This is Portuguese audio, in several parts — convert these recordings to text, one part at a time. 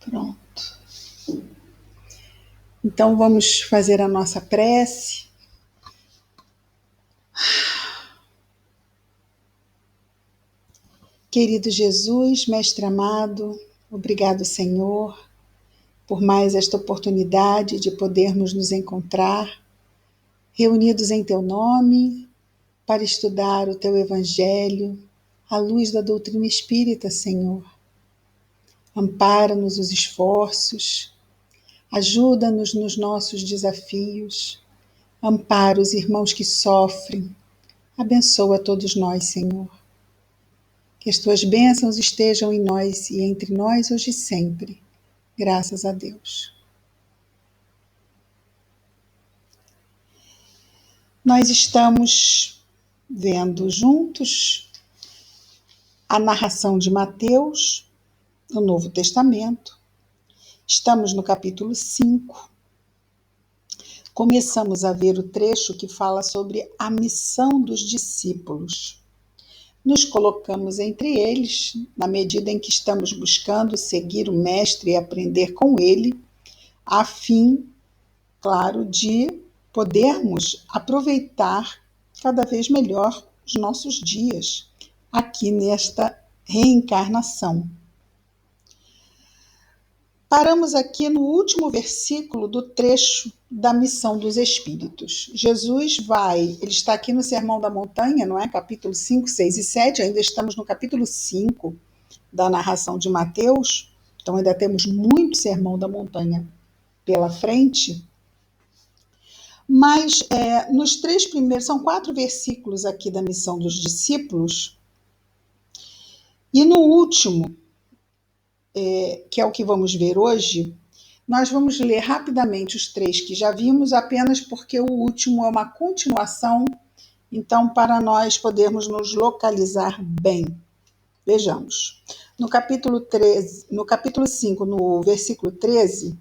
Pronto. Então vamos fazer a nossa prece. Querido Jesus, Mestre amado, obrigado, Senhor, por mais esta oportunidade de podermos nos encontrar, reunidos em Teu nome, para estudar o Teu Evangelho, à luz da doutrina espírita, Senhor. Ampara-nos os esforços, ajuda-nos nos nossos desafios, ampara os irmãos que sofrem, abençoa todos nós, Senhor. Que as Tuas bênçãos estejam em nós e entre nós hoje e sempre. Graças a Deus. Nós estamos vendo juntos a narração de Mateus, no Novo Testamento. Estamos no capítulo 5. Começamos a ver o trecho que fala sobre a missão dos discípulos. Nos colocamos entre eles, na medida em que estamos buscando seguir o Mestre e aprender com ele, a fim, claro, de podermos aproveitar cada vez melhor os nossos dias aqui nesta reencarnação. Paramos aqui no último versículo do trecho da missão dos Espíritos. Jesus ele está aqui no Sermão da Montanha, não é? Capítulo 5, 6 e 7, ainda estamos no capítulo 5 da narração de Mateus, então ainda temos muito Sermão da Montanha pela frente. Mas nos 3 primeiros, são 4 versículos aqui da missão dos discípulos, e no último, que é o que vamos ver hoje, nós vamos ler rapidamente os 3 que já vimos, apenas porque o último é uma continuação, então para nós podermos nos localizar bem. Vejamos. No capítulo 5, no versículo 13,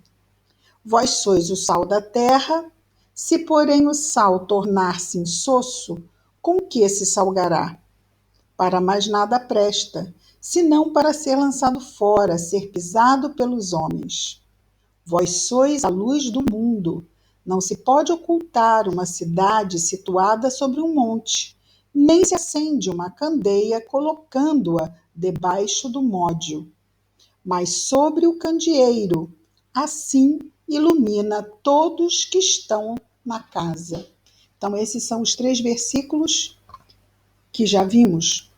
vós sois o sal da terra, se porém o sal tornar-se insosso, com que se salgará? Para mais nada presta, senão para ser lançado fora, ser pisado pelos homens. Vós sois a luz do mundo. Não se pode ocultar uma cidade situada sobre um monte, nem se acende uma candeia colocando-a debaixo do módio, mas sobre o candeeiro. Assim ilumina todos que estão na casa. Então, esses são os 3 versículos que já vimos.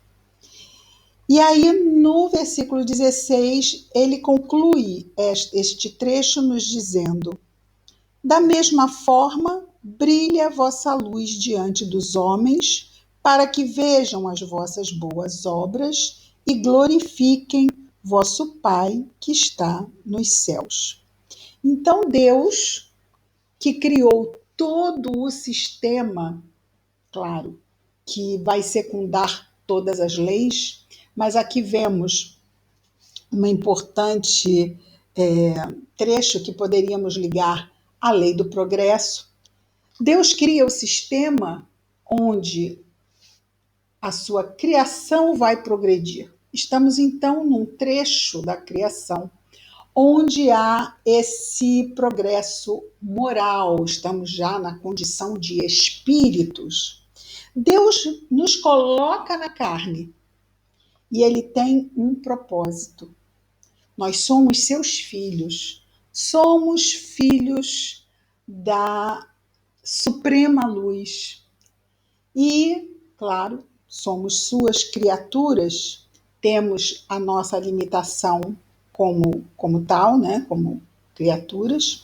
E aí, no versículo 16, ele conclui este trecho nos dizendo: da mesma forma, brilha a vossa luz diante dos homens, para que vejam as vossas boas obras e glorifiquem vosso Pai que está nos céus. Então, Deus, que criou todo o sistema, claro, que vai secundar todas as leis, mas aqui vemos um importante trecho que poderíamos ligar à lei do progresso. Deus cria o sistema onde a sua criação vai progredir. Estamos, então, num trecho da criação onde há esse progresso moral, estamos já na condição de espíritos. Deus nos coloca na carne e ele tem um propósito. Nós somos seus filhos, somos filhos da suprema luz e, claro, somos suas criaturas, temos a nossa limitação como tal, né? Como criaturas,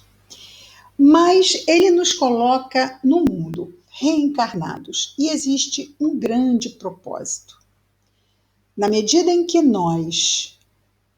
mas ele nos coloca no mundo, reencarnados, e existe um grande propósito. Na medida em que nós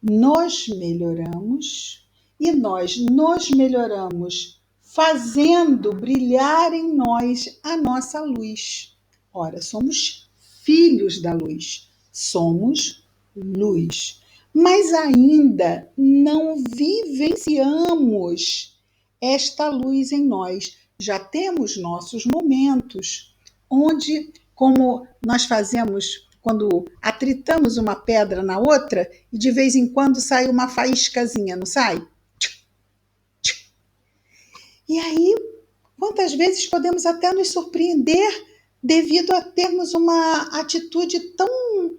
nos melhoramos, e nós nos melhoramos fazendo brilhar em nós a nossa luz. Ora, somos filhos da luz, somos luz, mas ainda não vivenciamos esta luz em nós. Já temos nossos momentos onde, como nós fazemos quando atritamos uma pedra na outra e de vez em quando sai uma faíscazinha, não sai? E aí, quantas vezes podemos até nos surpreender devido a termos uma atitude tão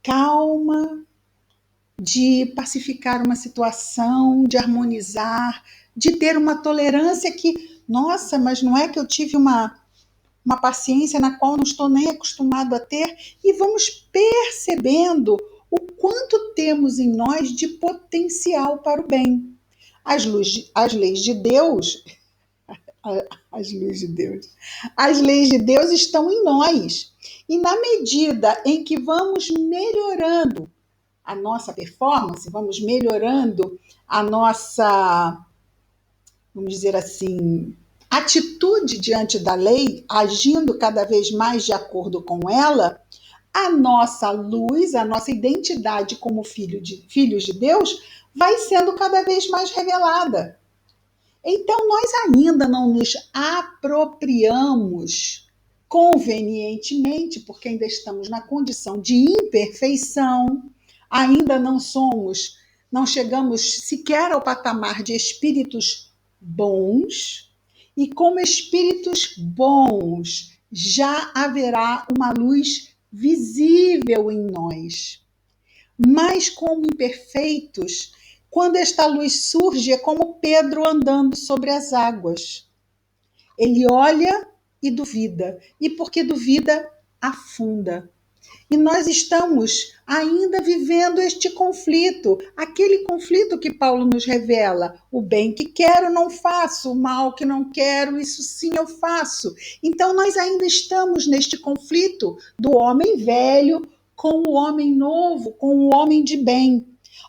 calma, de pacificar uma situação, de harmonizar, de ter uma tolerância que, nossa, mas não é que eu tive uma paciência na qual não estou nem acostumado a ter, e vamos percebendo o quanto temos em nós de potencial para o bem. As leis de Deus, as leis de Deus, as leis de Deus estão em nós. E na medida em que vamos melhorando a nossa performance, vamos melhorando a nossa, vamos dizer assim, atitude diante da lei, agindo cada vez mais de acordo com ela, a nossa luz, a nossa identidade como filhos de Deus vai sendo cada vez mais revelada. Então, nós ainda não nos apropriamos convenientemente, porque ainda estamos na condição de imperfeição, ainda não chegamos sequer ao patamar de espíritos bons, e como espíritos bons, já haverá uma luz visível em nós. Mas como imperfeitos, quando esta luz surge, é como Pedro andando sobre as águas. Ele olha e duvida, e porque duvida, afunda. E nós estamos ainda vivendo este conflito, aquele conflito que Paulo nos revela: o bem que quero não faço, o mal que não quero, isso sim eu faço. Então nós ainda estamos neste conflito do homem velho com o homem novo, com o homem de bem.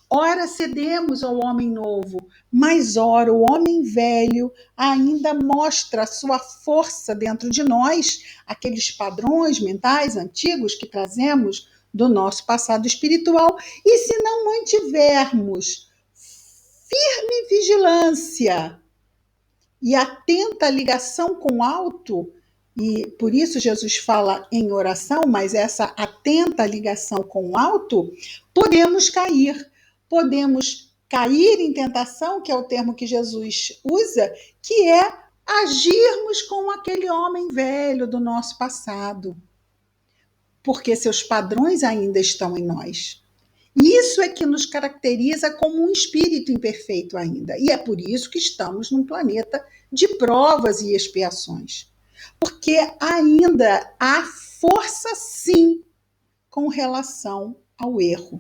Ora cedemos ao homem novo, mas ora o homem velho ainda mostra a sua força dentro de nós, aqueles padrões mentais antigos que trazemos do nosso passado espiritual, e se não mantivermos firme vigilância e atenta ligação com o alto, e por isso Jesus fala em oração, mas essa atenta ligação com o alto, podemos cair em tentação, que é o termo que Jesus usa, que é agirmos com aquele homem velho do nosso passado, porque seus padrões ainda estão em nós. Isso é que nos caracteriza como um espírito imperfeito ainda. E é por isso que estamos num planeta de provas e expiações. Porque ainda há força, sim, com relação ao erro.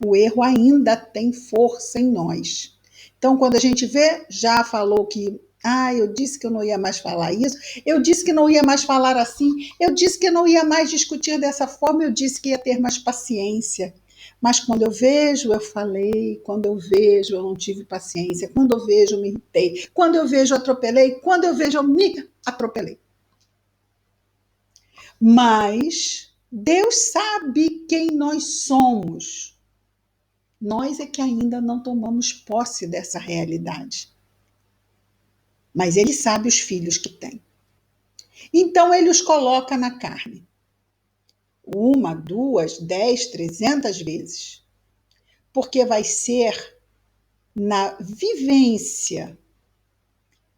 O erro ainda tem força em nós. Então, quando a gente vê, já falou que eu disse que eu não ia mais falar isso, eu disse que não ia mais falar assim, eu disse que não ia mais discutir dessa forma, eu disse que ia ter mais paciência. Mas quando eu vejo, eu falei, quando eu vejo, eu não tive paciência, quando eu vejo, eu me irritei, quando eu vejo, eu atropelei, quando eu vejo, eu me atropelei. Mas Deus sabe quem nós somos. Nós é que ainda não tomamos posse dessa realidade. Mas Ele sabe os filhos que tem. Então Ele os coloca na carne. 1, 2, 10, 300 vezes. Porque vai ser na vivência,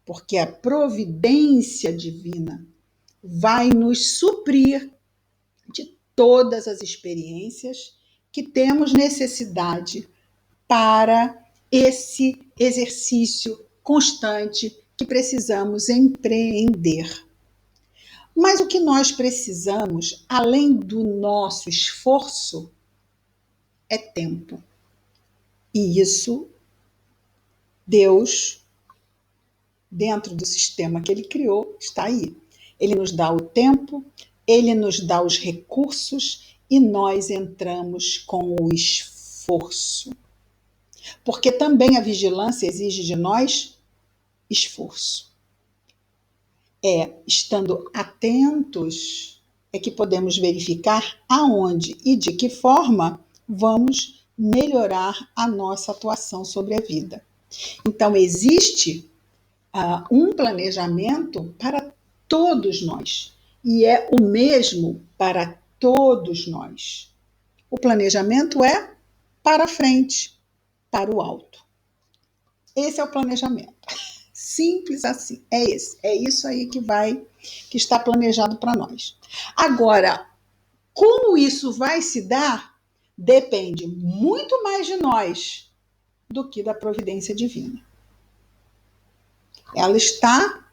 porque a providência divina vai nos suprir de todas as experiências que temos necessidade para esse exercício constante que precisamos empreender. Mas o que nós precisamos, além do nosso esforço, é tempo. E isso, Deus, dentro do sistema que Ele criou, está aí. Ele nos dá o tempo, Ele nos dá os recursos e nós entramos com o esforço. Porque também a vigilância exige de nós esforço. Estando atentos, é que podemos verificar aonde e de que forma vamos melhorar a nossa atuação sobre a vida. Então, existe um planejamento para todos nós, e é o mesmo para todos nós. O planejamento é para frente, para o alto. Esse é o planejamento. Simples assim. É esse. É isso aí que está planejado para nós. Agora, como isso vai se dar, depende muito mais de nós do que da providência divina. Ela está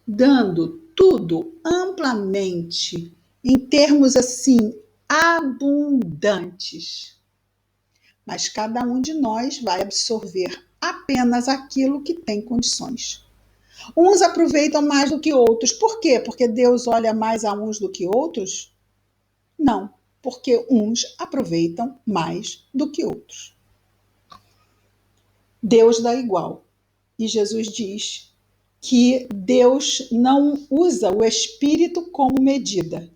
dando tudo amplamente, em termos assim, abundantes. Mas cada um de nós vai absorver apenas aquilo que tem condições. Uns aproveitam mais do que outros. Por quê? Porque Deus olha mais a uns do que outros? Não, porque uns aproveitam mais do que outros. Deus dá igual. E Jesus diz que Deus não usa o Espírito como medida.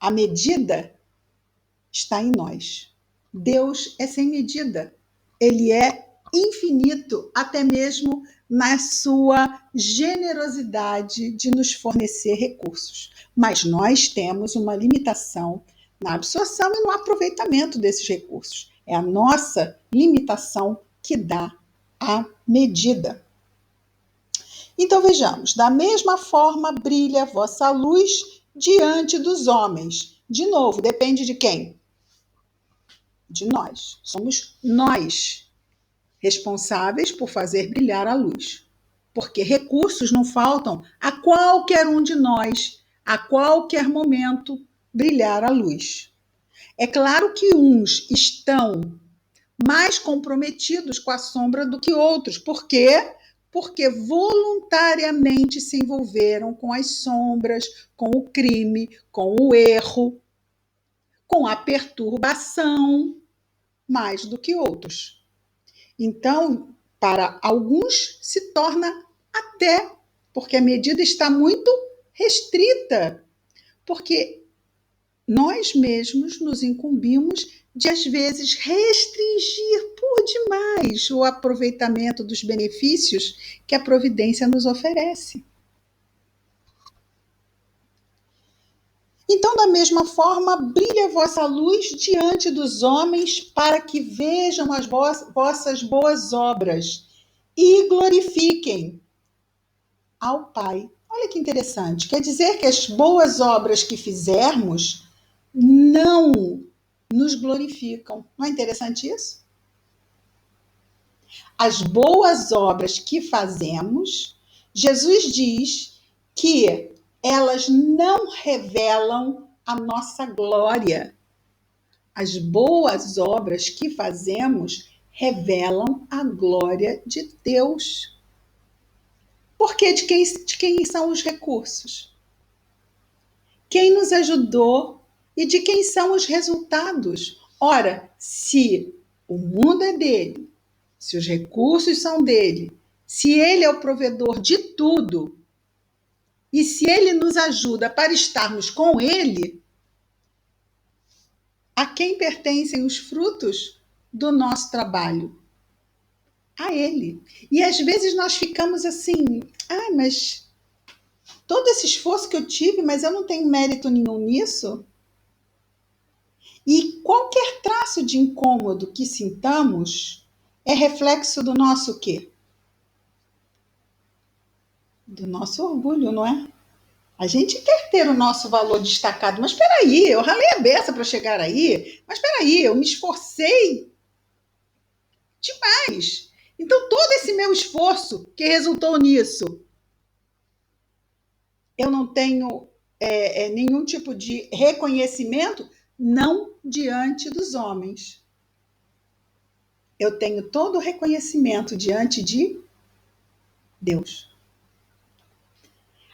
A medida está em nós. Deus é sem medida. Ele é infinito, até mesmo na sua generosidade de nos fornecer recursos. Mas nós temos uma limitação na absorção e no aproveitamento desses recursos. É a nossa limitação que dá a medida. Então vejamos, da mesma forma brilha a vossa luz diante dos homens. De novo, depende de quem? De nós. Somos nós responsáveis por fazer brilhar a luz. Porque recursos não faltam a qualquer um de nós, a qualquer momento, brilhar a luz. É claro que uns estão mais comprometidos com a sombra do que outros. Por quê? Porque voluntariamente se envolveram com as sombras, com o crime, com o erro, com a perturbação, mais do que outros. Então, para alguns se torna até, porque a medida está muito restrita, porque nós mesmos nos incumbimos de, às vezes, restringir por demais o aproveitamento dos benefícios que a providência nos oferece. Então, da mesma forma, brilha a vossa luz diante dos homens para que vejam as vossas boas obras e glorifiquem ao Pai. Olha que interessante. Quer dizer que as boas obras que fizermos não nos glorificam. Não é interessante isso? As boas obras que fazemos, Jesus diz que elas não revelam a nossa glória. As boas obras que fazemos revelam a glória de Deus. Porque de quem são os recursos? Quem nos ajudou e de quem são os resultados? Ora, se o mundo é dele, se os recursos são dele, se ele é o provedor de tudo, e se ele nos ajuda para estarmos com ele, a quem pertencem os frutos do nosso trabalho? A ele. E às vezes nós ficamos assim, mas todo esse esforço que eu tive, mas eu não tenho mérito nenhum nisso? E qualquer traço de incômodo que sintamos é reflexo do nosso quê? Do nosso orgulho, não é? A gente quer ter o nosso valor destacado, mas espera aí, eu ralei a beça para chegar aí, mas espera aí, eu me esforcei demais. Então todo esse meu esforço que resultou nisso, eu não tenho nenhum tipo de reconhecimento, não diante dos homens. Eu tenho todo o reconhecimento diante de Deus.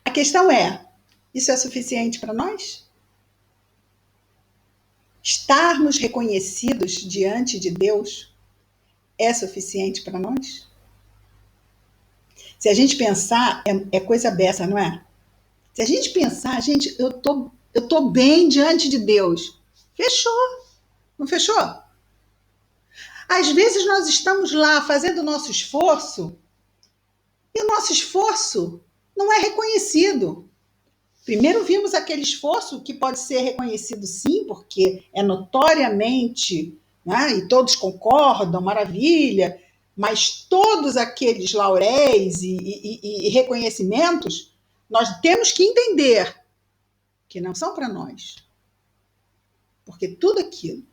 A questão é, isso é suficiente para nós? Estarmos reconhecidos diante de Deus é suficiente para nós? Se a gente pensar, é coisa beça, não é? Se a gente pensar, gente, eu tô bem diante de Deus. Fechou. Não fechou? Às vezes nós estamos lá fazendo o nosso esforço e o nosso esforço não é reconhecido. Primeiro vimos aquele esforço que pode ser reconhecido sim, porque é notoriamente, né, e todos concordam, maravilha, mas todos aqueles lauréis e reconhecimentos, nós temos que entender que não são para nós. Porque tudo aquilo,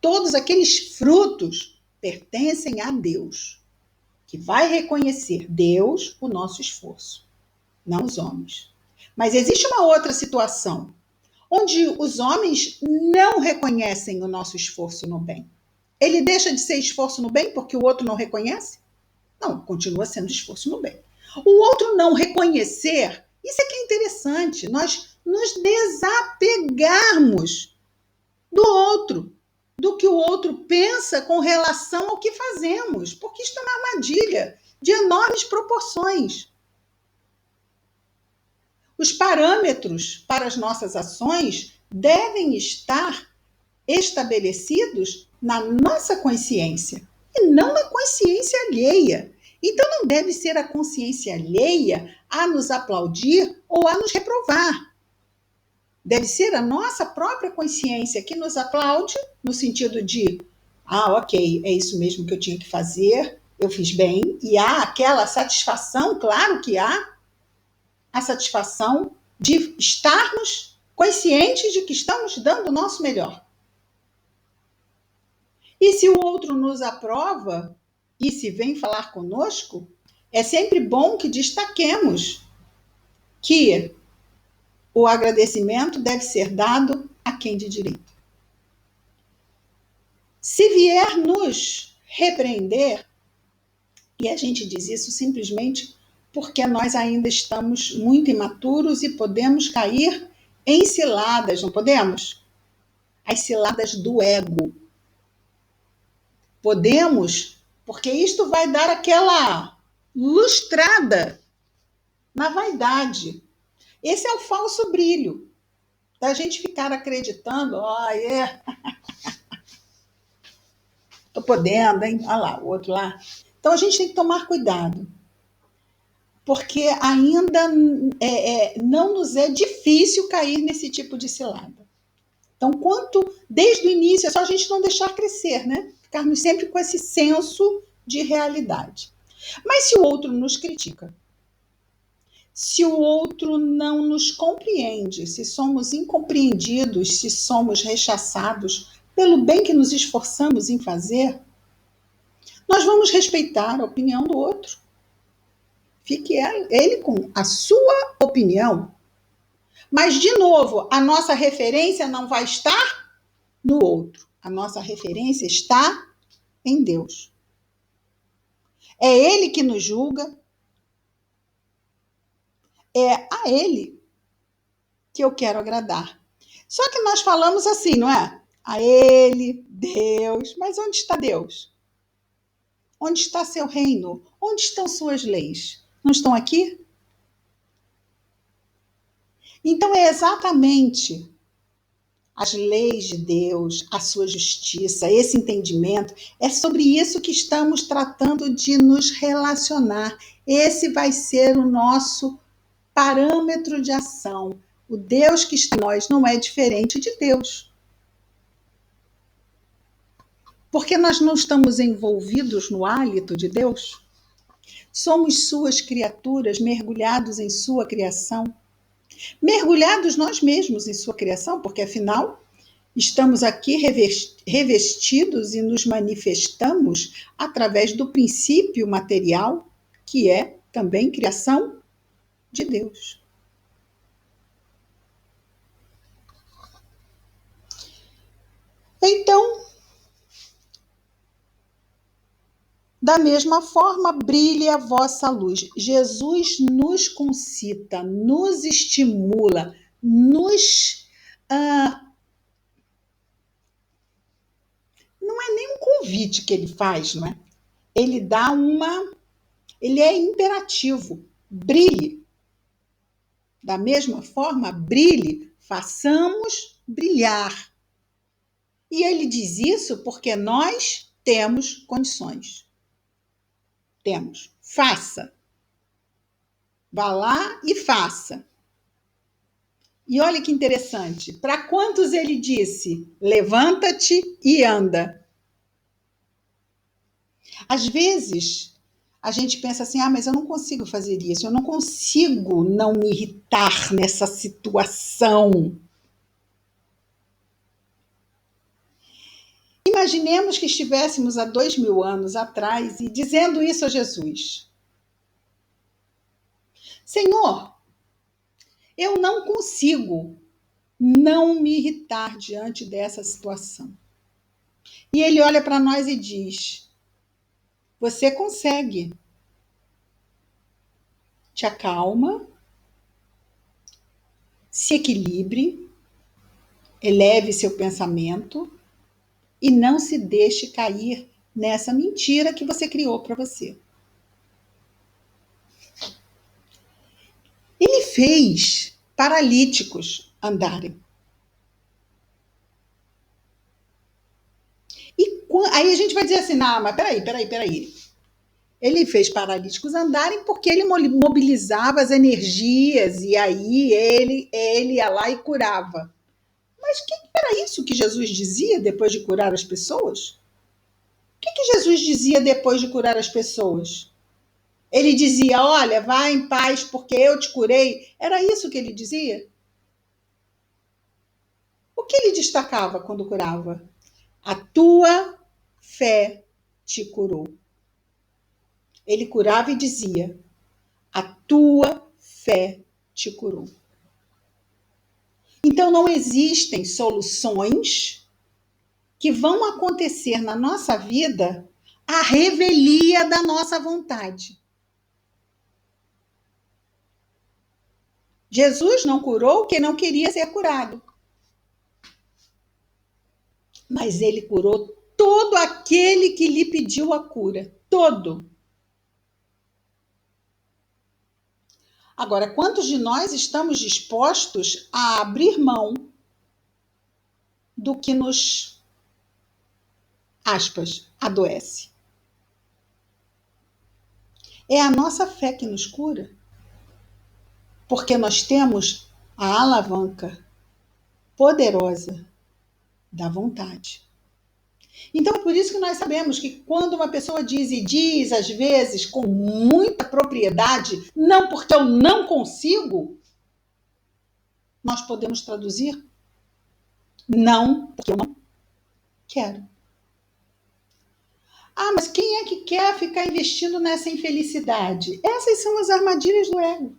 todos aqueles frutos pertencem a Deus, que vai reconhecer Deus o nosso esforço, não os homens. Mas existe uma outra situação, onde os homens não reconhecem o nosso esforço no bem. Ele deixa de ser esforço no bem porque o outro não reconhece? Não, continua sendo esforço no bem. O outro não reconhecer, isso é que é interessante, nós nos desapegarmos do outro, do que o outro pensa com relação ao que fazemos, porque isto é uma armadilha de enormes proporções. Os parâmetros para as nossas ações devem estar estabelecidos na nossa consciência e não na consciência alheia. Então não deve ser a consciência alheia a nos aplaudir ou a nos reprovar. Deve ser a nossa própria consciência que nos aplaude, no sentido de, ok, é isso mesmo que eu tinha que fazer, eu fiz bem, e há aquela satisfação, claro que há, a satisfação de estarmos conscientes de que estamos dando o nosso melhor. E se o outro nos aprova e se vem falar conosco, é sempre bom que destaquemos que o agradecimento deve ser dado a quem de direito. Se vier nos repreender, e a gente diz isso simplesmente porque nós ainda estamos muito imaturos e podemos cair em ciladas, não podemos? As ciladas do ego. Podemos, porque isto vai dar aquela lustrada na vaidade. Esse é o falso brilho, da gente ficar acreditando, tô podendo, hein? Olha lá, o outro lá. Então a gente tem que tomar cuidado, porque ainda não nos é difícil cair nesse tipo de cilada. Então, desde o início, é só a gente não deixar crescer, né? Ficarmos sempre com esse senso de realidade. Mas se o outro nos critica, se o outro não nos compreende, se somos incompreendidos, se somos rechaçados pelo bem que nos esforçamos em fazer, nós vamos respeitar a opinião do outro. Fique ele com a sua opinião. Mas, de novo, a nossa referência não vai estar no outro. A nossa referência está em Deus. É Ele que nos julga. É a Ele que eu quero agradar. Só que nós falamos assim, não é? A Ele, Deus. Mas onde está Deus? Onde está seu reino? Onde estão suas leis? Não estão aqui? Então é exatamente as leis de Deus, a sua justiça, esse entendimento, é sobre isso que estamos tratando de nos relacionar. Esse vai ser o nosso parâmetro de ação. O Deus que está em nós não é diferente de Deus. Porque nós não estamos envolvidos no hálito de Deus? Somos suas criaturas, mergulhados em sua criação. Mergulhados nós mesmos em sua criação, porque afinal estamos aqui revestidos e nos manifestamos através do princípio material, que é também criação de Deus. Então, da mesma forma, brilhe a vossa luz. Jesus nos concita, nos estimula, nos... não é nem um convite que ele faz, não é? Ele dá ele é imperativo. Brilhe. Da mesma forma, brilhe, façamos brilhar. E ele diz isso porque nós temos condições. Temos. Faça. Vá lá e faça. E olha que interessante, para quantos ele disse: levanta-te e anda? Às vezes, a gente pensa assim: ah, mas eu não consigo fazer isso, eu não consigo não me irritar nessa situação. Imaginemos que estivéssemos há 2000 anos atrás e dizendo isso a Jesus: Senhor, eu não consigo não me irritar diante dessa situação. E ele olha para nós e diz: você consegue. Te acalma, se equilibre, eleve seu pensamento e não se deixe cair nessa mentira que você criou para você. Ele fez paralíticos andarem. E aí a gente vai dizer assim: não, mas peraí. Ele fez paralíticos andarem porque ele mobilizava as energias e aí ele ia lá e curava. Mas o que era isso que Jesus dizia depois de curar as pessoas? O que Jesus dizia depois de curar as pessoas? Ele dizia: olha, vai em paz porque eu te curei. Era isso que ele dizia? O que ele destacava quando curava? A tua fé te curou. Ele curava e dizia: a tua fé te curou. Então não existem soluções que vão acontecer na nossa vida à revelia da nossa vontade. Jesus não curou quem não queria ser curado. Mas ele curou todo aquele que lhe pediu a cura. Todo. Agora, quantos de nós estamos dispostos a abrir mão do que nos, aspas, adoece? É a nossa fé que nos cura. Porque nós temos a alavanca poderosa da vontade. Então, é por isso que nós sabemos que quando uma pessoa diz, e diz às vezes com muita propriedade, não porque eu não consigo, nós podemos traduzir não porque eu não quero. Ah, mas quem é que quer ficar investindo nessa infelicidade? Essas são as armadilhas do ego.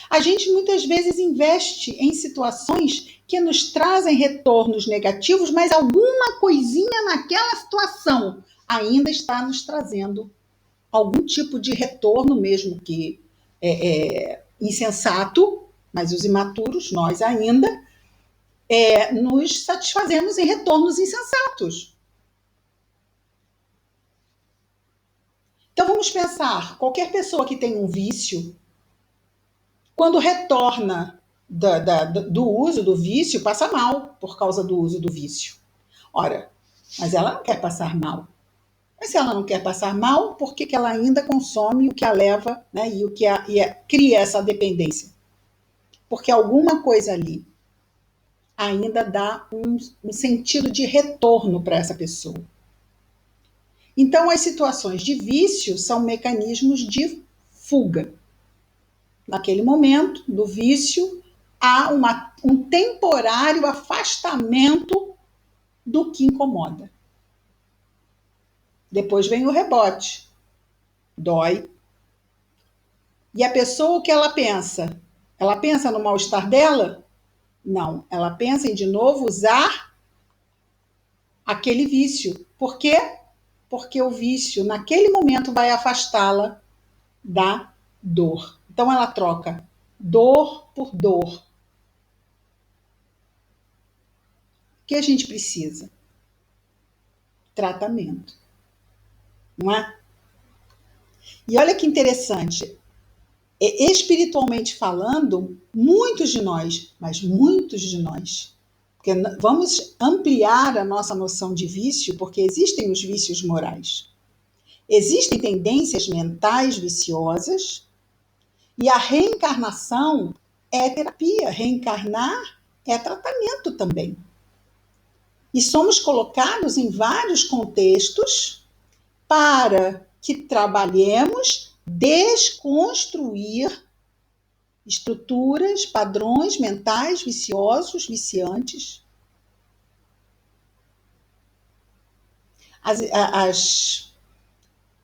A gente muitas vezes investe em situações que nos trazem retornos negativos, mas alguma coisinha naquela situação ainda está nos trazendo algum tipo de retorno, mesmo que insensato, mas os imaturos, nós ainda, nos satisfazemos em retornos insensatos. Então vamos pensar, qualquer pessoa que tem um vício, quando retorna do uso do vício, passa mal por causa do uso do vício. Ora, mas ela não quer passar mal. Mas se ela não quer passar mal, por que ela ainda consome o que a leva, né, e o que cria essa dependência? Porque alguma coisa ali ainda dá um sentido de retorno para essa pessoa. Então, as situações de vício são mecanismos de fuga. Naquele momento do vício, há um temporário afastamento do que incomoda. Depois vem o rebote. Dói. E a pessoa, o que ela pensa? Ela pensa no mal-estar dela? Não. Ela pensa em de novo usar aquele vício. Por quê? Porque o vício, naquele momento, vai afastá-la da dor. Então, ela troca dor por dor. O que a gente precisa? Tratamento. Não é? E olha que interessante. Espiritualmente falando, muitos de nós, mas muitos de nós, porque vamos ampliar a nossa noção de vício, porque existem os vícios morais. Existem tendências mentais viciosas e a reencarnação é terapia, reencarnar é tratamento também. E somos colocados em vários contextos para que trabalhemos desconstruir estruturas, padrões mentais viciosos, viciantes.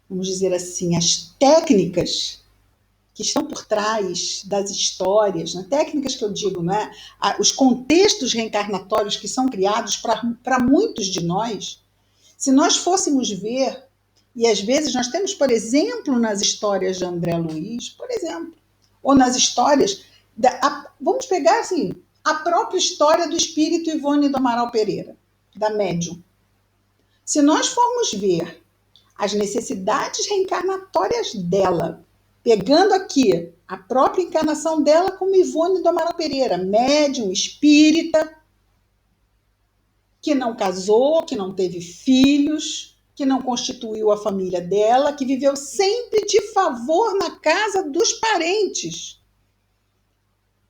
Vamos dizer assim, as técnicas que estão por trás das histórias, né? Técnicas que eu digo, não é? Os contextos reencarnatórios que são criados para muitos de nós, se nós fôssemos ver, e às vezes nós temos, por exemplo, nas histórias de André Luiz, por exemplo, ou nas histórias, vamos pegar assim, a própria história do espírito Ivone do Amaral Pereira, da médium. Se nós formos ver as necessidades reencarnatórias dela, pegando aqui a própria encarnação dela como Ivone do Amaral Pereira, médium, espírita, que não casou, que não teve filhos, que não constituiu a família dela, que viveu sempre de favor na casa dos parentes.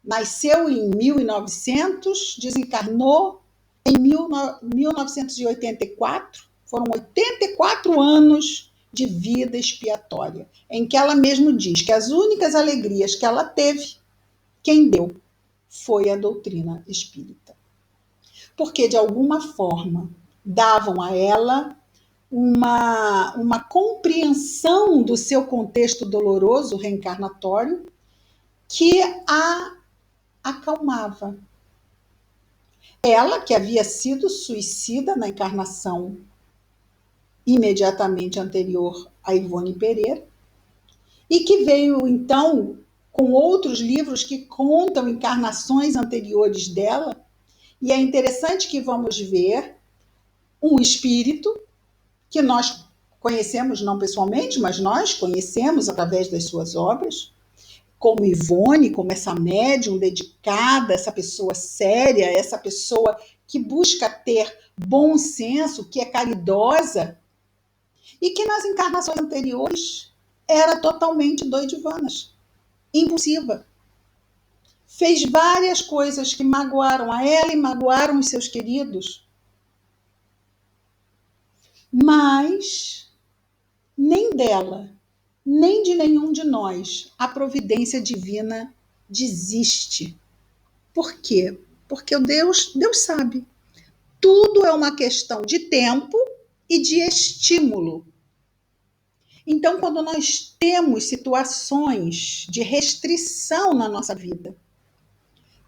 Nasceu em 1900, desencarnou em 1984. Foram 84 anos de vida expiatória, em que ela mesmo diz que as únicas alegrias que ela teve, quem deu foi a doutrina espírita. Porque, de alguma forma, davam a ela uma compreensão do seu contexto doloroso reencarnatório que a acalmava. Ela, que havia sido suicida na encarnação imediatamente anterior a Ivone Pereira, e que veio, então, com outros livros que contam encarnações anteriores dela, e é interessante que vamos ver um espírito que nós conhecemos não pessoalmente, mas nós conhecemos através das suas obras, como Ivone, como essa médium dedicada, essa pessoa séria, essa pessoa que busca ter bom senso, que é caridosa, e que nas encarnações anteriores era totalmente doidivanas, impulsiva. Fez várias coisas que magoaram a ela e magoaram os seus queridos. Mas nem dela, nem de nenhum de nós, a providência divina desiste. Por quê? Porque Deus sabe. Tudo é uma questão de tempo e de estímulo. Então, quando nós temos situações de restrição na nossa vida,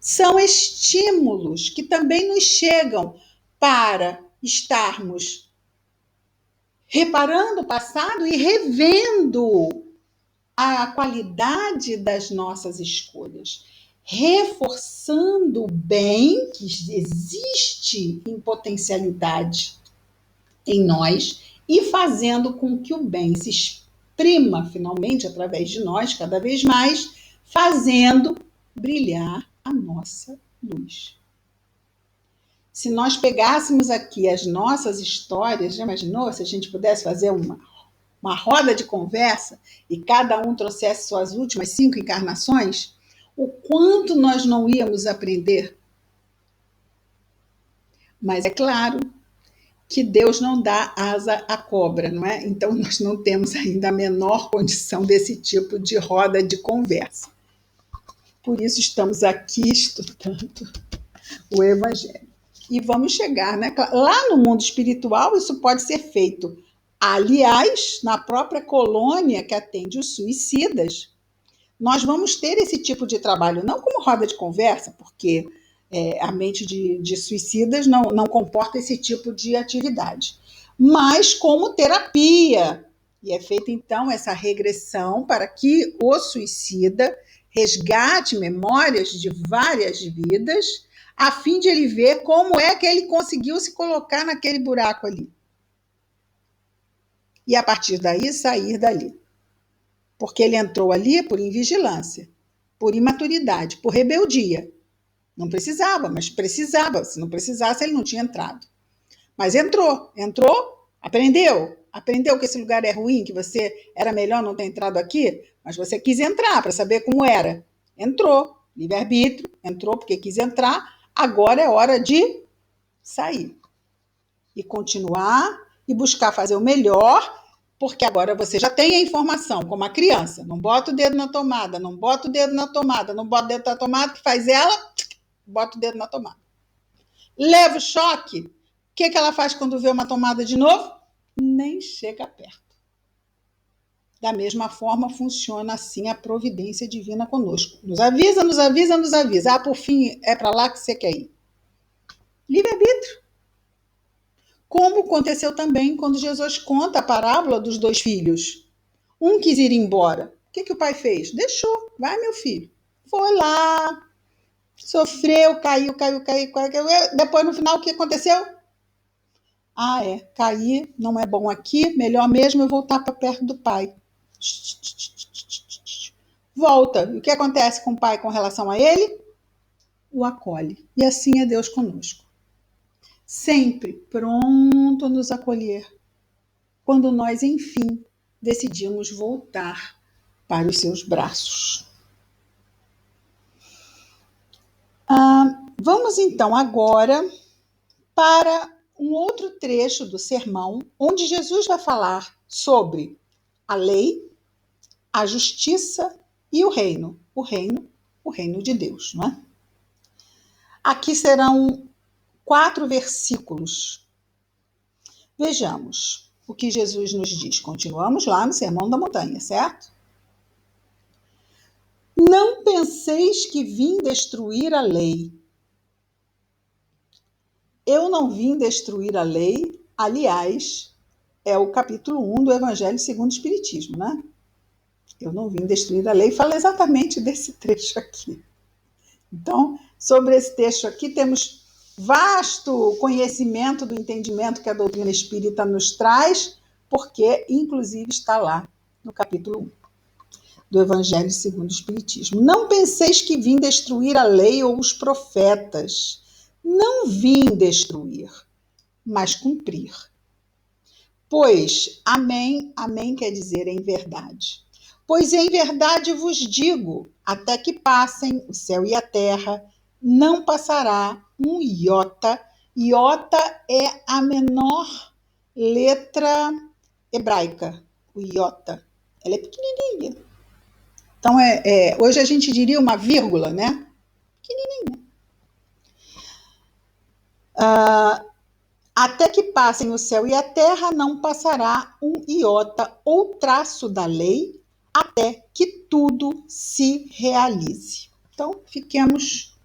são estímulos que também nos chegam para estarmos reparando o passado e revendo a qualidade das nossas escolhas, reforçando o bem que existe em potencialidade em nós e fazendo com que o bem se exprima finalmente através de nós, cada vez mais, fazendo brilhar a nossa luz. Se nós pegássemos aqui as nossas histórias, já imaginou se a gente pudesse fazer uma roda de conversa e cada um trouxesse suas últimas 5 encarnações, o quanto nós não íamos aprender? Mas é claro que Deus não dá asa à cobra, não é? Então nós não temos ainda a menor condição desse tipo de roda de conversa. Por isso estamos aqui estudando o Evangelho. E vamos chegar, né? Lá no mundo espiritual, isso pode ser feito. Aliás, na própria colônia que atende os suicidas, nós vamos ter esse tipo de trabalho, não como roda de conversa, porque a mente de suicidas não comporta esse tipo de atividade, mas como terapia. E é feita, então, essa regressão para que o suicida resgate memórias de várias vidas, a fim de ele ver como é que ele conseguiu se colocar naquele buraco ali. E a partir daí, sair dali. Porque ele entrou ali por invigilância, por imaturidade, por rebeldia. Não precisava, mas precisava. Se não precisasse, ele não tinha entrado. Mas entrou, aprendeu que esse lugar é ruim, que você era melhor não ter entrado aqui, mas você quis entrar para saber como era. Entrou. Livre-arbítrio, entrou porque quis entrar, agora é hora de sair. E continuar e buscar fazer o melhor, porque agora você já tem a informação, como a criança. Não bota o dedo na tomada, não bota o dedo na tomada, não bota o dedo na tomada, que faz ela, bota o dedo na tomada. Leva o choque, o que ela faz quando vê uma tomada de novo? Nem chega perto. Da mesma forma, funciona assim a providência divina conosco. Nos avisa, nos avisa, nos avisa. Por fim, é para lá que você quer ir. Livre-arbítrio. Como aconteceu também quando Jesus conta a parábola dos 2 filhos. Um quis ir embora. O que o pai fez? Deixou. Vai, meu filho. Foi lá, sofreu, caiu. Depois, no final, o que aconteceu? Cair não é bom aqui, melhor mesmo eu voltar para perto do pai. Volta. E o que acontece com o pai com relação a ele? O acolhe. E assim é Deus conosco. Sempre pronto a nos acolher, quando nós, enfim, decidimos voltar para os seus braços. Vamos então agora para um outro trecho do sermão, onde Jesus vai falar sobre a lei, a justiça e o reino. O reino de Deus, não é? Aqui serão 4 versículos. Vejamos o que Jesus nos diz. Continuamos lá no Sermão da Montanha, certo? Não penseis que vim destruir a lei. Eu não vim destruir a lei, aliás, é o capítulo 1 do Evangelho segundo o Espiritismo, né? Eu não vim destruir a lei, fala exatamente desse trecho aqui. Então, sobre esse texto aqui, temos vasto conhecimento do entendimento que a doutrina espírita nos traz, porque, inclusive, está lá no capítulo 1 do Evangelho segundo o Espiritismo. Não penseis que vim destruir a lei ou os profetas. Não vim destruir, mas cumprir. Pois, amém, amém quer dizer em verdade. Pois em verdade vos digo, até que passem o céu e a terra, não passará um iota. Iota é a menor letra hebraica, o iota. Ela é pequenininha. Então, hoje a gente diria uma vírgula, né? Pequenininha. Até que passem o céu e a terra, não passará um iota ou traço da lei, até que tudo se realize. Então, fiquemos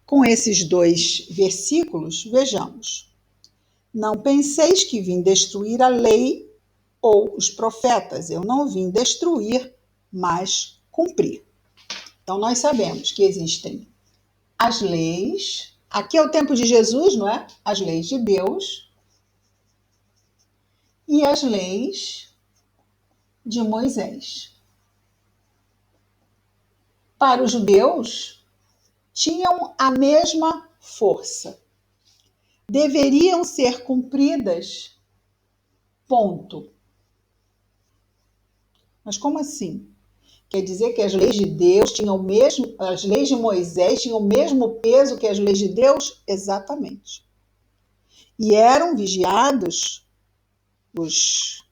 com esses 2 versículos. Vejamos. Não penseis que vim destruir a lei ou os profetas. Eu não vim destruir, mas cumprir. Então, nós sabemos que existem as leis. Aqui é o tempo de Jesus, não é? As leis de Deus e as leis de Moisés. Para os judeus, tinham a mesma força. Deveriam ser cumpridas, ponto. Mas como assim? Quer dizer que as leis de Deus tinham o mesmo, as leis de Moisés tinham o mesmo peso que as leis de Deus? Exatamente. E eram vigiados, os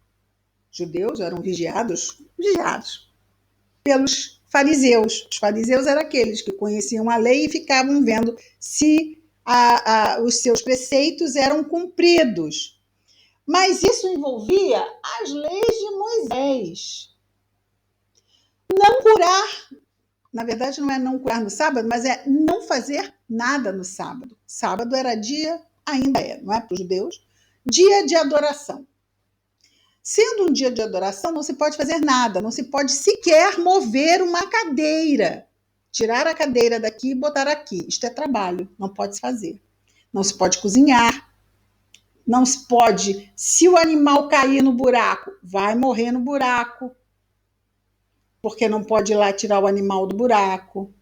judeus eram vigiados pelos fariseus. Os fariseus eram aqueles que conheciam a lei e ficavam vendo se os seus preceitos eram cumpridos. Mas isso envolvia as leis de Moisés. Não curar, na verdade não é não curar no sábado, mas é não fazer nada no sábado. Sábado era dia, ainda é, não é para os judeus, dia de adoração. Sendo um dia de adoração, não se pode fazer nada, não se pode sequer mover uma cadeira. Tirar a cadeira daqui e botar aqui. Isto é trabalho, não pode se fazer. Não se pode cozinhar, não se pode. Se o animal cair no buraco, vai morrer no buraco, porque não pode ir lá tirar o animal do buraco.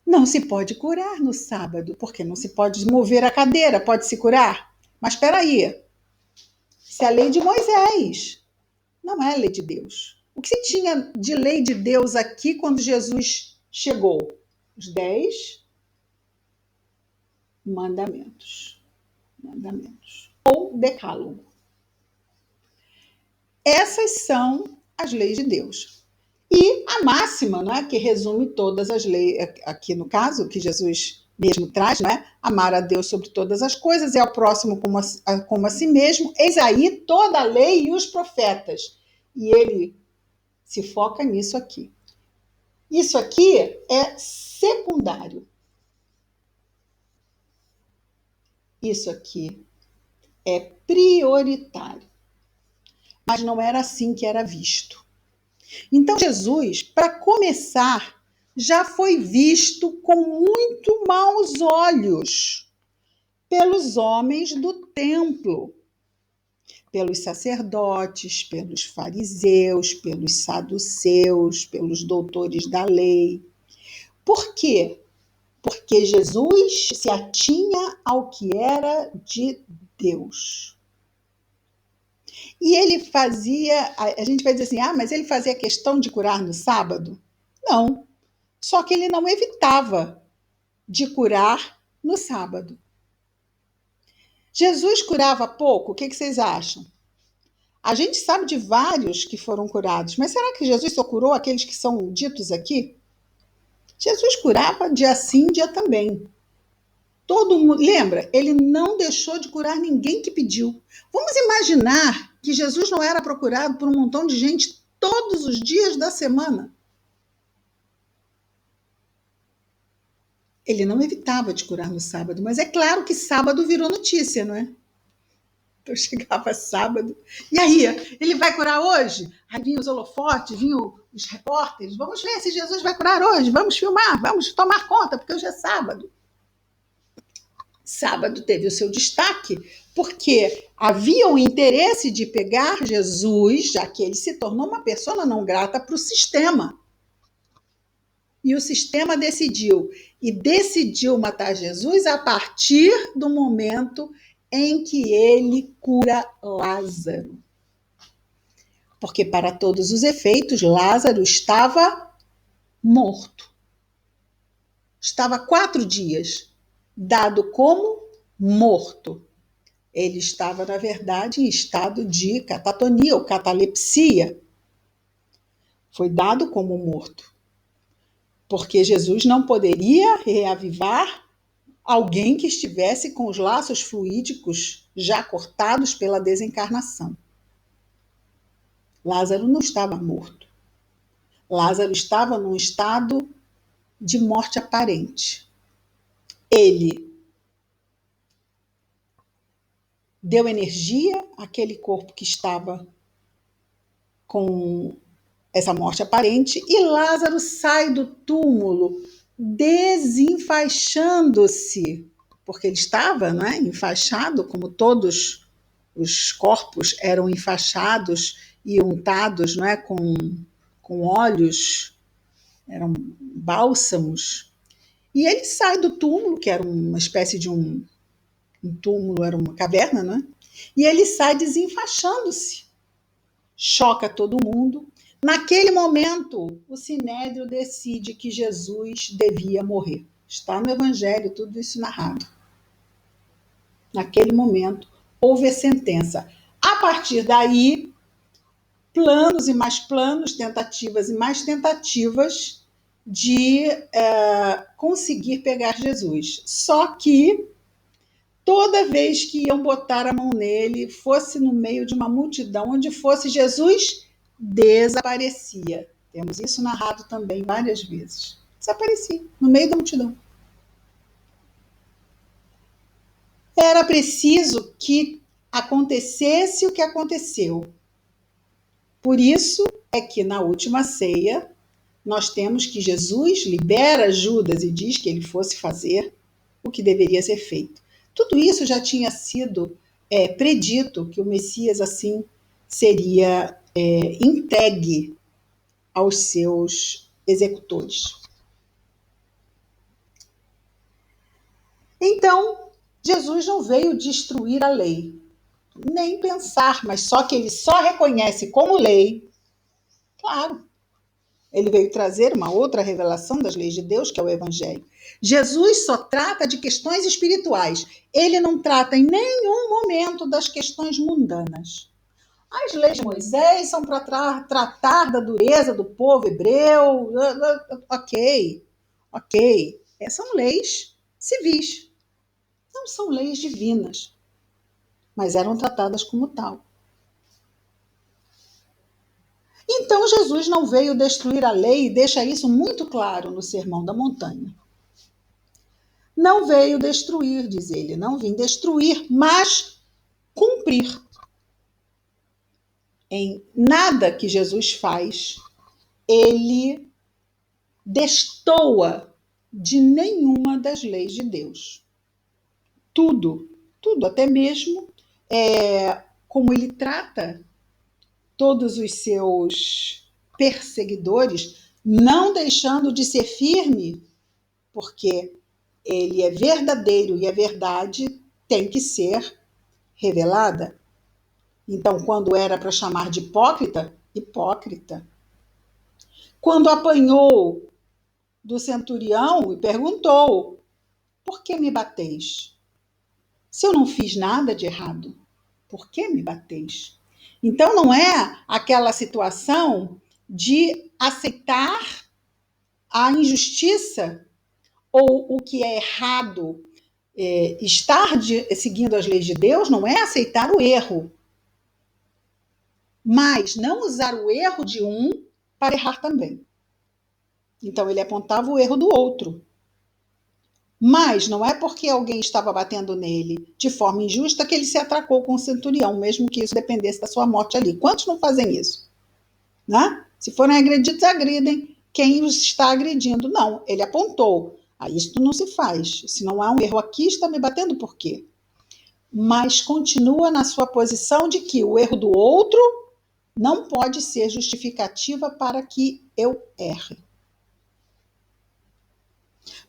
Não se pode curar no sábado, porque não se pode mover a cadeira, pode se curar? Mas espera aí, isso é a lei de Moisés. Não é a lei de Deus. O que se tinha de lei de Deus aqui quando Jesus chegou? Os 10 mandamentos. Mandamentos. Ou decálogo. Essas são as leis de Deus. E a máxima, né, que resume todas as leis, aqui no caso, que Jesus mesmo traz, né, amar a Deus sobre todas as coisas e ao próximo como a si mesmo, eis aí toda a lei e os profetas. E ele se foca nisso aqui. Isso aqui é secundário. Isso aqui é prioritário. Mas não era assim que era visto. Então, Jesus, para começar, já foi visto com muito maus olhos pelos homens do templo, pelos sacerdotes, pelos fariseus, pelos saduceus, pelos doutores da lei. Por quê? Porque Jesus se atinha ao que era de Deus. E ele fazia, a gente vai dizer assim, mas ele fazia questão de curar no sábado? Não, só que ele não evitava de curar no sábado. Jesus curava pouco? O que vocês acham? A gente sabe de vários que foram curados, mas será que Jesus só curou aqueles que são ditos aqui? Jesus curava dia sim, dia também. Todo mundo, lembra? Ele não deixou de curar ninguém que pediu. Vamos imaginar que Jesus não era procurado por um montão de gente todos os dias da semana. Ele não evitava de curar no sábado, mas é claro que sábado virou notícia, não é? Eu chegava sábado, e aí, ele vai curar hoje? Aí vinham os holofotes, vinham os repórteres, vamos ver se Jesus vai curar hoje, vamos filmar, vamos tomar conta, porque hoje é sábado. Sábado teve o seu destaque, porque havia o interesse de pegar Jesus, já que ele se tornou uma pessoa não grata para o sistema. E o sistema decidiu matar Jesus a partir do momento em que ele cura Lázaro. Porque, para todos os efeitos, Lázaro estava morto. Estava 4 dias, dado como morto. Ele estava, na verdade, em estado de catatonia ou catalepsia. Foi dado como morto. Porque Jesus não poderia reavivar alguém que estivesse com os laços fluídicos já cortados pela desencarnação. Lázaro não estava morto. Lázaro estava num estado de morte aparente. Ele deu energia àquele corpo que estava com essa morte aparente e Lázaro sai do túmulo desenfaixando-se, porque ele estava, né, enfaixado, como todos os corpos eram enfaixados e untados, não é, com óleos, eram bálsamos. E ele sai do túmulo, que era uma espécie de um túmulo, era uma caverna, né? E ele sai desenfaixando-se. Choca todo mundo. Naquele momento, o Sinédrio decide que Jesus devia morrer. Está no Evangelho, tudo isso narrado. Naquele momento, houve a sentença. A partir daí, planos e mais planos, tentativas e mais tentativas de conseguir pegar Jesus. Só que toda vez que iam botar a mão nele, fosse no meio de uma multidão, onde fosse Jesus, desaparecia. Temos isso narrado também várias vezes. Desaparecia, no meio da multidão. Era preciso que acontecesse o que aconteceu. Por isso é que na última ceia, nós temos que Jesus libera Judas e diz que ele fosse fazer o que deveria ser feito. Tudo isso já tinha sido predito, que o Messias assim seria entregue aos seus executores. Então, Jesus não veio destruir a lei, nem pensar, mas só que ele só reconhece como lei, claro, Ele veio trazer uma outra revelação das leis de Deus, que é o Evangelho. Jesus só trata de questões espirituais. Ele não trata em nenhum momento das questões mundanas. As leis de Moisés são para tratar da dureza do povo hebreu. Ok, ok. São leis civis, não são leis divinas, mas eram tratadas como tal. Então Jesus não veio destruir a lei e deixa isso muito claro no Sermão da Montanha. Não veio destruir, diz ele, não vim destruir, mas cumprir. Em nada que Jesus faz, ele destoa de nenhuma das leis de Deus. Tudo, até mesmo como ele trata todos os seus perseguidores, não deixando de ser firme, porque ele é verdadeiro e a verdade tem que ser revelada. Então, quando era para chamar de hipócrita, hipócrita. Quando apanhou do centurião e perguntou: por que me bateis? Se eu não fiz nada de errado, por que me bateis? Então, não é aquela situação de aceitar a injustiça ou o que é errado. Estar seguindo as leis de Deus não é aceitar o erro, mas não usar o erro de um para errar também. Então, ele apontava o erro do outro. Mas não é porque alguém estava batendo nele de forma injusta que ele se atracou com o centurião, mesmo que isso dependesse da sua morte ali. Quantos não fazem isso? Né? Se forem agredidos, agridem quem os está agredindo. Não, ele apontou. Isso não se faz. Se não há um erro aqui, está me batendo por quê? Mas continua na sua posição de que o erro do outro não pode ser justificativa para que eu erre.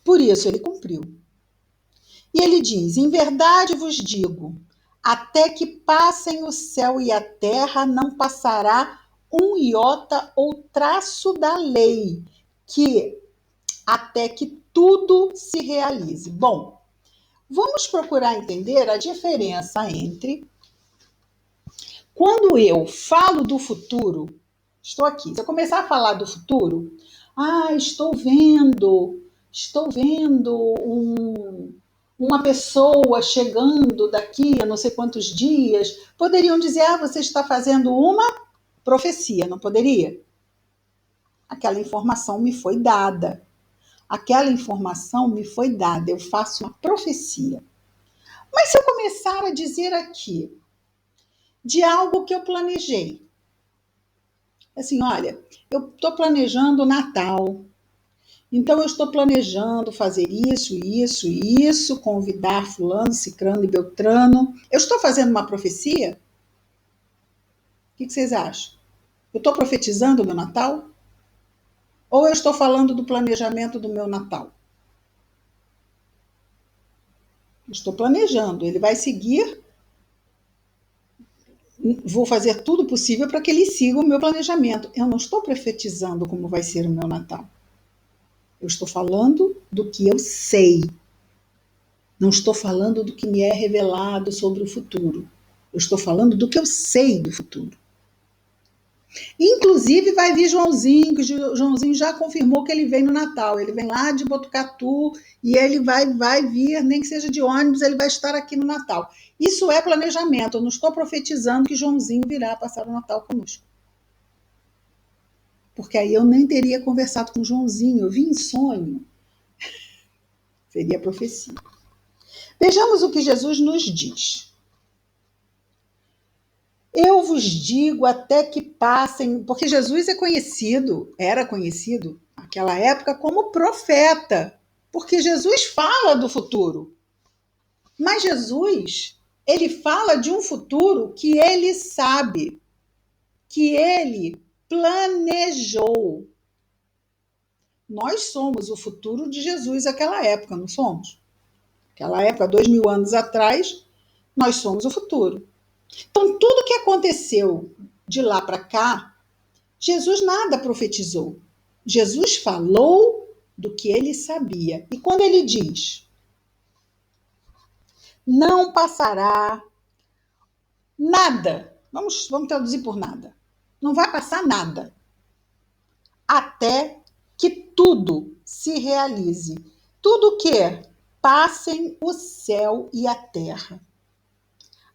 Por isso ele cumpriu. E ele diz: em verdade vos digo, até que passem o céu e a terra, não passará um iota ou traço da lei, até que tudo se realize. Bom, vamos procurar entender a diferença entre quando eu falo do futuro, estou aqui, se eu começar a falar do futuro, estou vendo uma pessoa chegando daqui a não sei quantos dias, poderiam dizer, você está fazendo uma profecia, não poderia? Aquela informação me foi dada. Eu faço uma profecia. Mas se eu começar a dizer aqui de algo que eu planejei, assim, olha, eu estou planejando o Natal, então eu estou planejando fazer isso, convidar fulano, cicrano e beltrano. Eu estou fazendo uma profecia? O que vocês acham? Eu estou profetizando o meu Natal? Ou eu estou falando do planejamento do meu Natal? Estou planejando, ele vai seguir, vou fazer tudo possível para que ele siga o meu planejamento. Eu não estou profetizando como vai ser o meu Natal. Eu estou falando do que eu sei. Não estou falando do que me é revelado sobre o futuro. Eu estou falando do que eu sei do futuro. Inclusive vai vir Joãozinho, que o Joãozinho já confirmou que ele vem no Natal. Ele vem lá de Botucatu e ele vai vir, nem que seja de ônibus, ele vai estar aqui no Natal. Isso é planejamento. Eu não estou profetizando que Joãozinho virá passar o Natal conosco. Porque aí eu nem teria conversado com o Joãozinho, eu vi em sonho. Seria profecia. Vejamos o que Jesus nos diz. Eu vos digo até que passem, porque Jesus era conhecido naquela época como profeta, porque Jesus fala do futuro. Mas Jesus, ele fala de um futuro que ele sabe, que ele planejou. Nós somos o futuro de Jesus naquela época, não somos? Naquela época, 2000 anos atrás, nós somos o futuro. Então, tudo que aconteceu de lá para cá, Jesus nada profetizou. Jesus falou do que ele sabia. E quando ele diz, não passará nada, vamos traduzir por nada, não vai passar nada, até que tudo se realize. Tudo que passem o céu e a terra.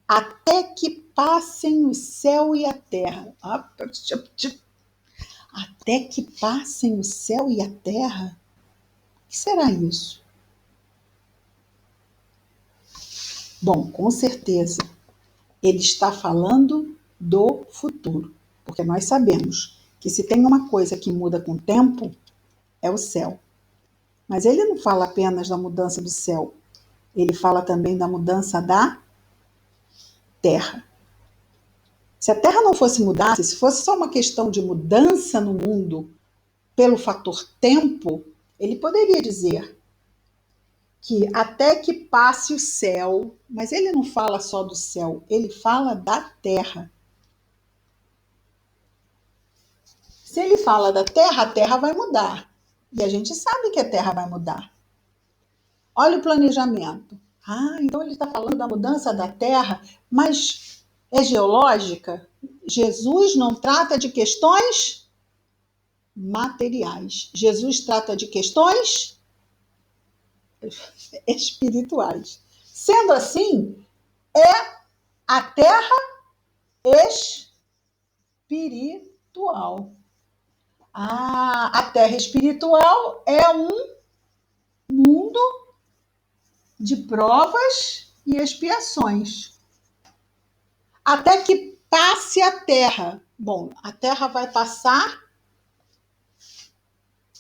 Até que passem o céu e a terra. Até que passem o céu e a terra? O que será isso? Bom, com certeza, ele está falando do futuro, porque nós sabemos que se tem uma coisa que muda com o tempo, é o céu. Mas ele não fala apenas da mudança do céu, ele fala também da mudança da terra. Se a terra não fosse mudar, se fosse só uma questão de mudança no mundo pelo fator tempo, ele poderia dizer que até que passe o céu, mas ele não fala só do céu, ele fala da terra. Se ele fala da terra, a terra vai mudar. E a gente sabe que a terra vai mudar. Olha o planejamento. Ah, então ele está falando da mudança da terra, mas é geológica? Jesus não trata de questões materiais. Jesus trata de questões espirituais. Sendo assim, é a terra espiritual. A terra espiritual é um mundo de provas e expiações. Até que passe a terra. Bom, a terra vai passar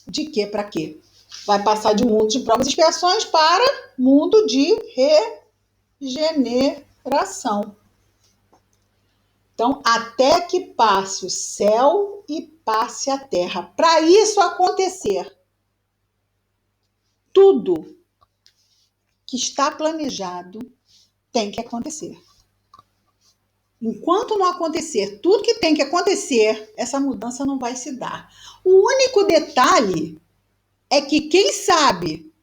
de quê para quê? Vai passar de um mundo de provas e expiações para mundo de regeneração. Então, até que passe o céu e passe a terra. Para isso acontecer, tudo que está planejado tem que acontecer. Enquanto não acontecer tudo que tem que acontecer, essa mudança não vai se dar. O único detalhe é que quem sabe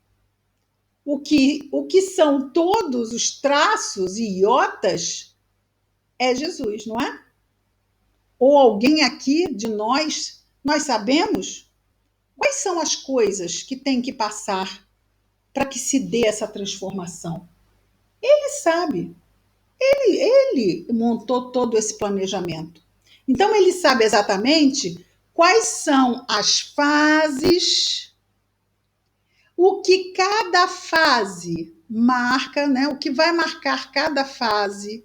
o que são todos os traços e iotas é Jesus, não é? Ou alguém aqui de nós sabemos quais são as coisas que tem que passar para que se dê essa transformação. Ele sabe. Ele montou todo esse planejamento. Então, ele sabe exatamente quais são as fases, o que cada fase marca, né? O que vai marcar cada fase,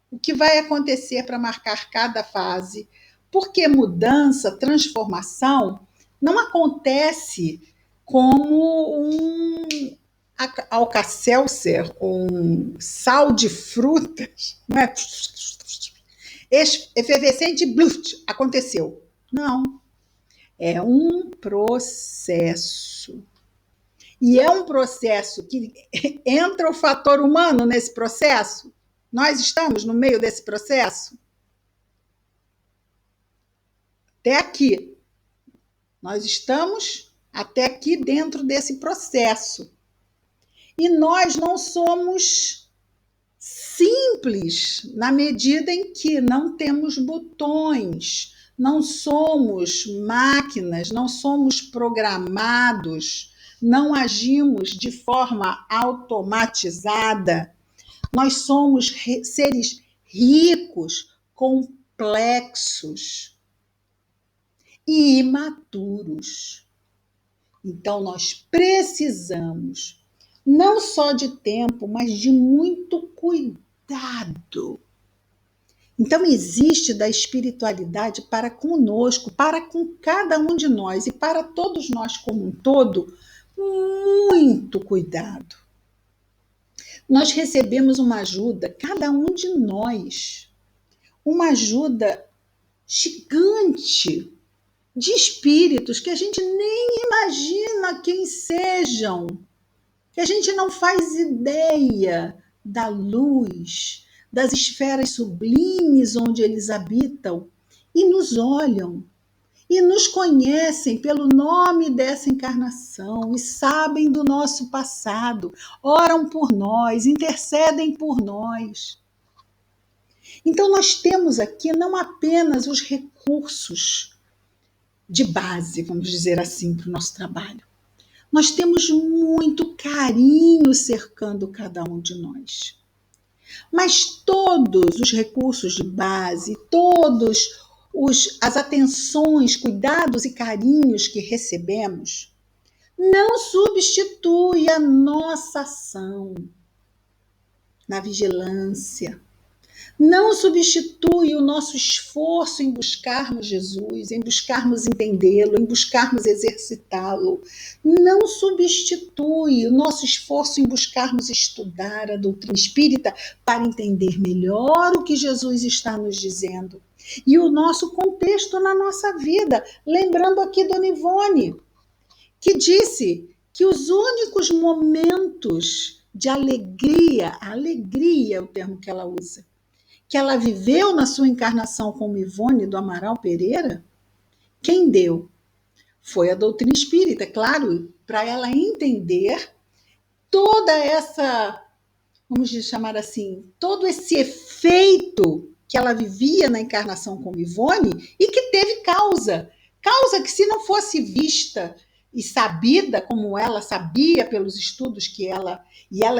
o que vai acontecer para marcar cada fase, porque mudança, transformação, não acontece como um Alka-Seltzer, um sal de frutas, não é? Efervescente, bluft, aconteceu. Não, é um processo. E é um processo que entra o fator humano nesse processo. Nós estamos no meio desse processo. Até aqui. Nós estamos até aqui dentro desse processo. E nós não somos simples na medida em que não temos botões, não somos máquinas, não somos programados, não agimos de forma automatizada. Nós somos seres ricos, complexos e imaturos. Então, nós precisamos não só de tempo, mas de muito cuidado. Então, existe da espiritualidade para conosco, para com cada um de nós e para todos nós como um todo, muito cuidado. Nós recebemos uma ajuda, cada um de nós, uma ajuda gigante de espíritos que a gente nem imagina quem sejam, que a gente não faz ideia da luz, das esferas sublimes onde eles habitam e nos olham e nos conhecem pelo nome dessa encarnação e sabem do nosso passado, oram por nós, intercedem por nós. Então, nós temos aqui não apenas os recursos de base, vamos dizer assim, para o nosso trabalho. Nós temos muito carinho cercando cada um de nós. Mas todos os recursos de base, as atenções, cuidados e carinhos que recebemos, não substitui a nossa ação na vigilância, não substitui o nosso esforço em buscarmos Jesus, em buscarmos entendê-lo, em buscarmos exercitá-lo. Não substitui o nosso esforço em buscarmos estudar a doutrina espírita para entender melhor o que Jesus está nos dizendo. E o nosso contexto na nossa vida. Lembrando aqui Dona Ivone, que disse que os únicos momentos de alegria, alegria é o termo que ela usa, que ela viveu na sua encarnação como Ivone do Amaral Pereira, quem deu? Foi a doutrina espírita, claro, para ela entender toda essa, vamos chamar assim, todo esse efeito que ela vivia na encarnação como Ivone e que teve causa que se não fosse vista e sabida como ela sabia pelos estudos que ela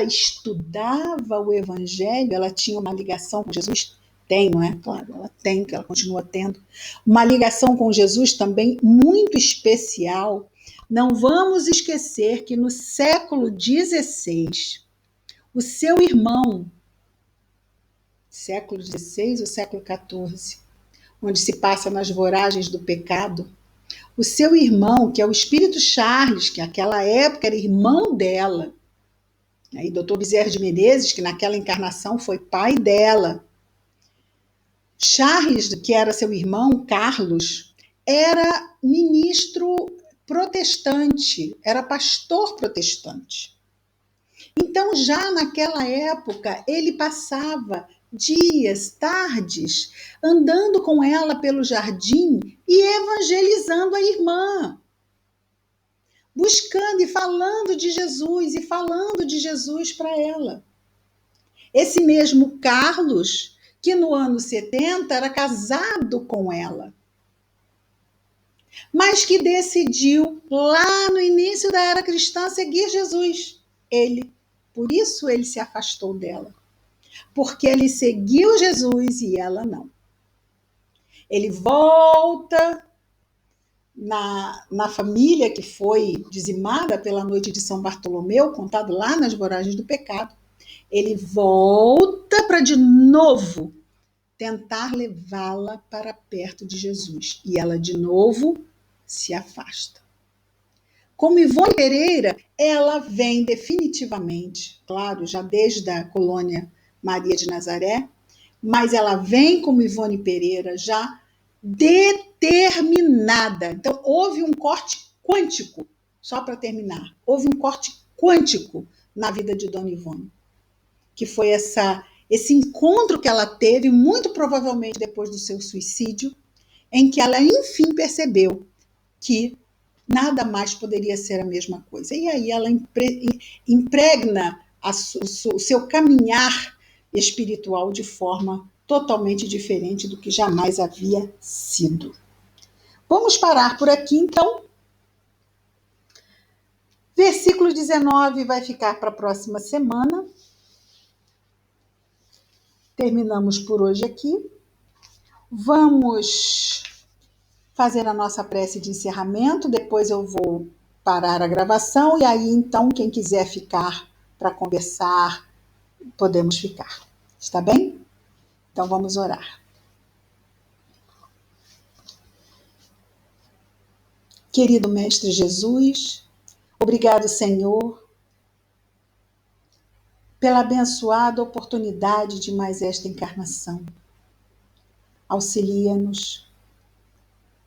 estudava o Evangelho, ela tinha uma ligação com Jesus, tem, não é? Claro, ela tem, que ela continua tendo, uma ligação com Jesus também muito especial. Não vamos esquecer que no século XVI, o seu irmão, século XVI ou século XIV, onde se passa nas voragens do pecado, o seu irmão, que é o Espírito Charles, que naquela época era irmão dela, e Dr. Bezerra de Menezes, que naquela encarnação foi pai dela. Charles, que era seu irmão, Carlos, era ministro protestante, era pastor protestante. Então, já naquela época, ele passava dias, tardes, andando com ela pelo jardim e evangelizando a irmã, buscando e falando de Jesus para ela. Esse mesmo Carlos, que no ano 70 era casado com ela, mas que decidiu, lá no início da era cristã, seguir Jesus. Por isso ele se afastou dela. Porque ele seguiu Jesus e ela não. Ele volta na família que foi dizimada pela noite de São Bartolomeu, contado lá nas Voragens do Pecado. Ele volta para de novo tentar levá-la para perto de Jesus. E ela de novo se afasta. Como Ivone Pereira, ela vem definitivamente, claro, já desde a colônia Maria de Nazaré, mas ela vem como Ivone Pereira já determinada. Então, houve um corte quântico, só para terminar, houve um corte quântico na vida de Dona Ivone, que foi esse encontro que ela teve, muito provavelmente depois do seu suicídio, em que ela, enfim, percebeu que nada mais poderia ser a mesma coisa. E aí ela impregna o seu caminhar espiritual de forma totalmente diferente do que jamais havia sido. Vamos parar por aqui, então. Versículo 19 vai ficar para a próxima semana. Terminamos por hoje aqui. Vamos fazer a nossa prece de encerramento, depois eu vou parar a gravação e aí, então, quem quiser ficar para conversar, podemos ficar. Está bem? Então, vamos orar. Querido Mestre Jesus, obrigado, Senhor, pela abençoada oportunidade de mais esta encarnação. Auxilia-nos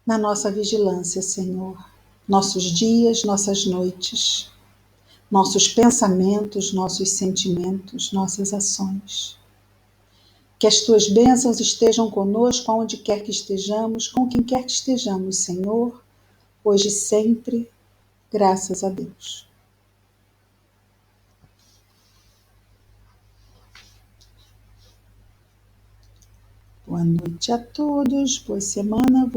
na nossa vigilância, Senhor, nossos dias, nossas noites, nossos pensamentos, nossos sentimentos, nossas ações. Que as tuas bênçãos estejam conosco, aonde quer que estejamos, com quem quer que estejamos, Senhor, hoje e sempre, graças a Deus. Boa noite a todos, boa semana,